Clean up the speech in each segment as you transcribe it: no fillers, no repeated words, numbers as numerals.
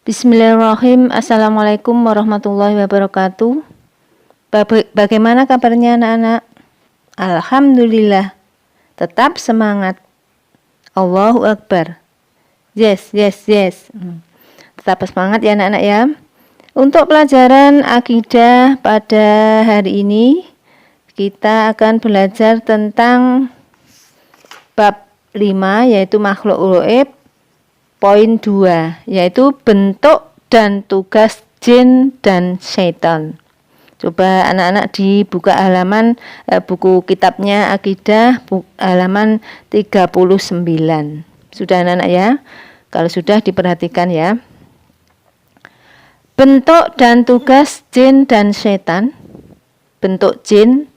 Bismillahirrahmanirrahim. Assalamualaikum warahmatullahi wabarakatuh. Bagaimana kabarnya anak-anak? Alhamdulillah. Tetap semangat. Allahu Akbar. Yes. Tetap semangat ya anak-anak ya. Untuk pelajaran akidah pada hari ini, kita akan belajar tentang bab 5 yaitu makhluk gaib. Poin 2 yaitu bentuk dan tugas jin dan syaitan. Coba anak-anak dibuka halaman buku kitabnya akidah halaman 39. Sudah anak-anak ya? Kalau sudah diperhatikan ya. Bentuk dan tugas jin dan syaitan. Bentuk jin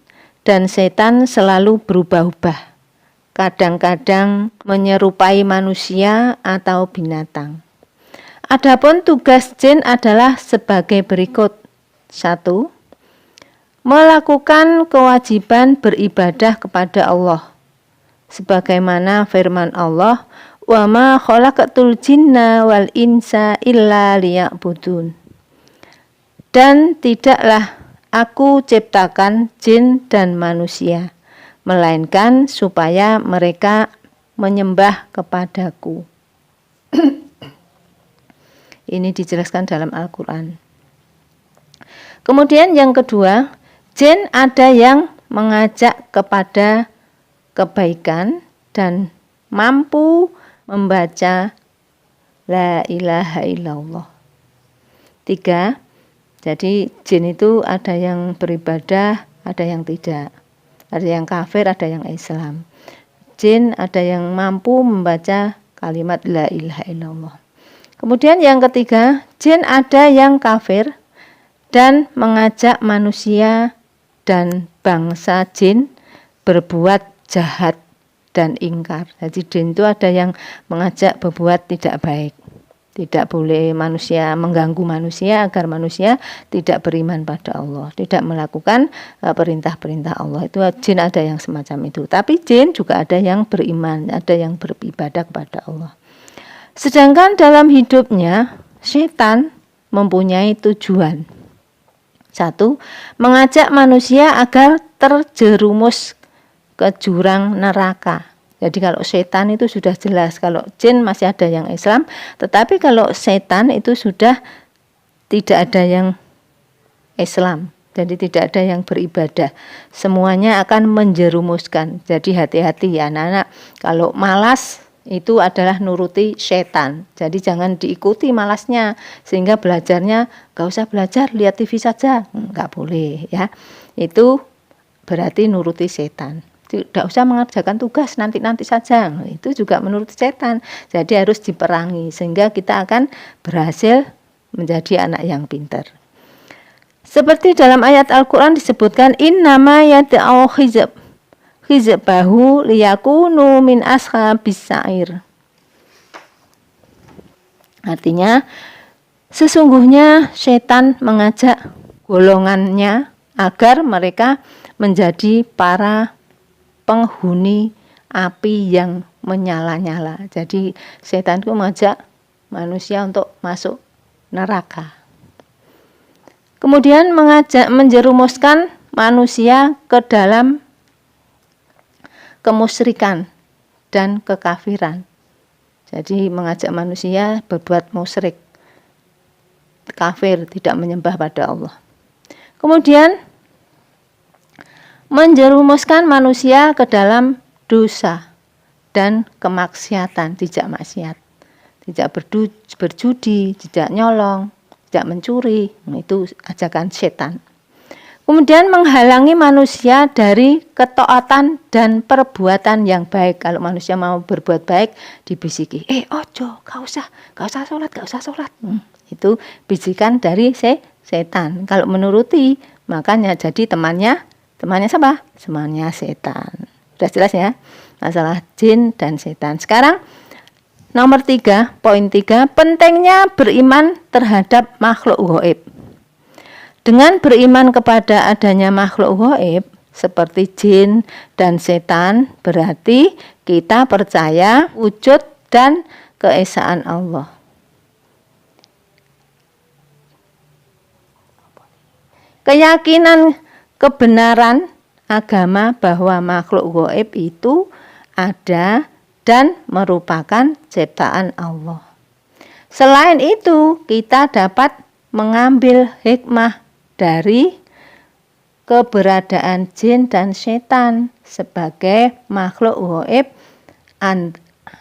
dan syaitan selalu berubah-ubah. Kadang-kadang menyerupai manusia atau binatang. Adapun tugas jin adalah sebagai berikut. 1. Melakukan kewajiban beribadah kepada Allah. Sebagaimana firman Allah, "Wa ma khalaqatul jinna wal insa illa liya'budun." Dan tidaklah aku ciptakan jin dan manusia, melainkan supaya mereka menyembah kepadaku. Ini dijelaskan dalam Al-Quran. Kemudian yang kedua, jin ada yang mengajak kepada kebaikan dan mampu membaca La ilaha illallah. 3. Jadi jin itu ada yang beribadah, ada yang tidak. Ada yang kafir, ada yang Islam. Jin ada yang mampu membaca kalimat La ilaha illallah. Kemudian yang ketiga, jin ada yang kafir dan mengajak manusia dan bangsa jin berbuat jahat dan ingkar. Jadi jin itu ada yang mengajak berbuat tidak baik. Tidak boleh manusia mengganggu manusia agar manusia tidak beriman pada Allah, tidak melakukan perintah-perintah Allah. Itu jin ada yang semacam itu. Tapi jin juga ada yang beriman, ada yang beribadah kepada Allah. Sedangkan dalam hidupnya, setan mempunyai tujuan. 1. Mengajak manusia agar terjerumus ke jurang neraka. Jadi kalau setan itu sudah jelas, kalau jin masih ada yang Islam, tetapi kalau setan itu sudah tidak ada yang Islam, jadi tidak ada yang beribadah. Semuanya akan menjerumuskan. Jadi hati-hati ya anak-anak, kalau malas itu adalah nuruti setan. Jadi jangan diikuti malasnya, sehingga belajarnya gak usah belajar, lihat TV saja, nggak boleh ya. Itu berarti nuruti setan. Tidak usah mengerjakan tugas nanti-nanti saja, itu juga menurut setan. Jadi harus diperangi sehingga kita akan berhasil menjadi anak yang pintar. Seperti dalam ayat Al-Quran disebutkan, innama yad'u hizbahu liyakunu min ashabis sa'ir. Artinya sesungguhnya setan mengajak golongannya agar mereka menjadi para penghuni api yang menyala-nyala. Jadi setan itu mengajak manusia untuk masuk neraka. Kemudian mengajak menjerumuskan manusia ke dalam kemusyrikan dan kekafiran. Jadi mengajak manusia berbuat musyrik, kafir, tidak menyembah pada Allah. Kemudian menjerumuskan manusia ke dalam dosa dan kemaksiatan, tidak maksiat, tidak berjudi, tidak nyolong, tidak mencuri, itu ajakan setan. Kemudian menghalangi manusia dari ketaatan dan perbuatan yang baik. Kalau manusia mau berbuat baik, dibisiki, ojo, gak usah sholat. Itu bisikan dari setan. Kalau menuruti, makanya jadi temannya siapa? Temannya setan. Sudah jelas ya masalah jin dan setan. Sekarang nomor 3, poin 3, pentingnya beriman terhadap makhluk gaib. Dengan beriman kepada adanya makhluk gaib seperti jin dan setan, berarti kita percaya wujud dan keesaan Allah. keyakinan kebenaran agama bahwa makhluk gaib itu ada dan merupakan ciptaan Allah. Selain itu, kita dapat mengambil hikmah dari keberadaan jin dan setan sebagai makhluk gaib,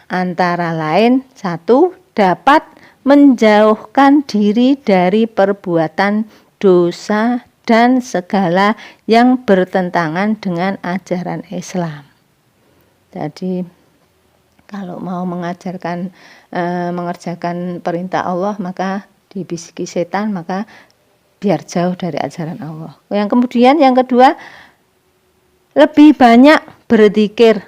antara lain, 1. Dapat menjauhkan diri dari perbuatan dosa dan segala yang bertentangan dengan ajaran Islam. Jadi kalau mau mengerjakan perintah Allah, maka dibisiki setan, maka biar jauh dari ajaran Allah. Yang kedua, lebih banyak berzikir,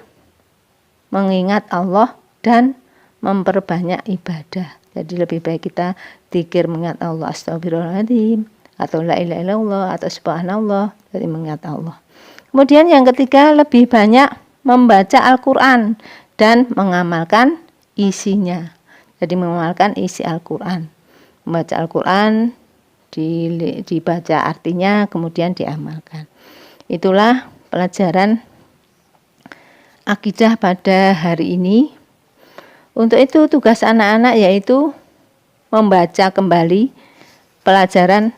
mengingat Allah dan memperbanyak ibadah. Jadi lebih baik kita zikir mengingat Allah, astagfirullahaladzim, atau la ilaha illallah, atau subhanallah, jadi mengingat Allah. Kemudian yang ketiga, lebih banyak membaca Al-Quran dan mengamalkan isinya. Jadi mengamalkan isi Al-Quran. Membaca Al-Quran, dibaca artinya, kemudian diamalkan. Itulah pelajaran akidah pada hari ini. Untuk itu tugas anak-anak yaitu membaca kembali pelajaran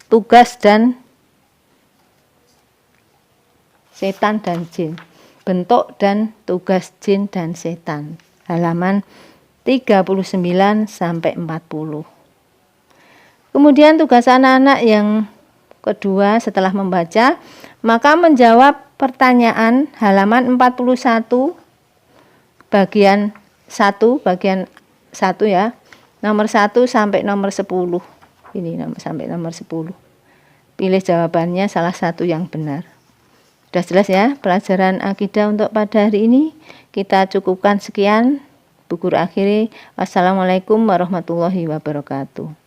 tugas dan setan dan jin, bentuk dan tugas jin dan setan, halaman 39 sampai 40. Kemudian tugas anak-anak yang kedua setelah membaca, maka menjawab pertanyaan halaman 41 bagian 1 ya, nomor 1 sampai nomor 10. Ini sampai nomor 10. Pilih jawabannya salah satu yang benar. Sudah jelas ya pelajaran akidah untuk pada hari ini. Kita cukupkan sekian. Bu Guru akhiri. Wassalamualaikum warahmatullahi wabarakatuh.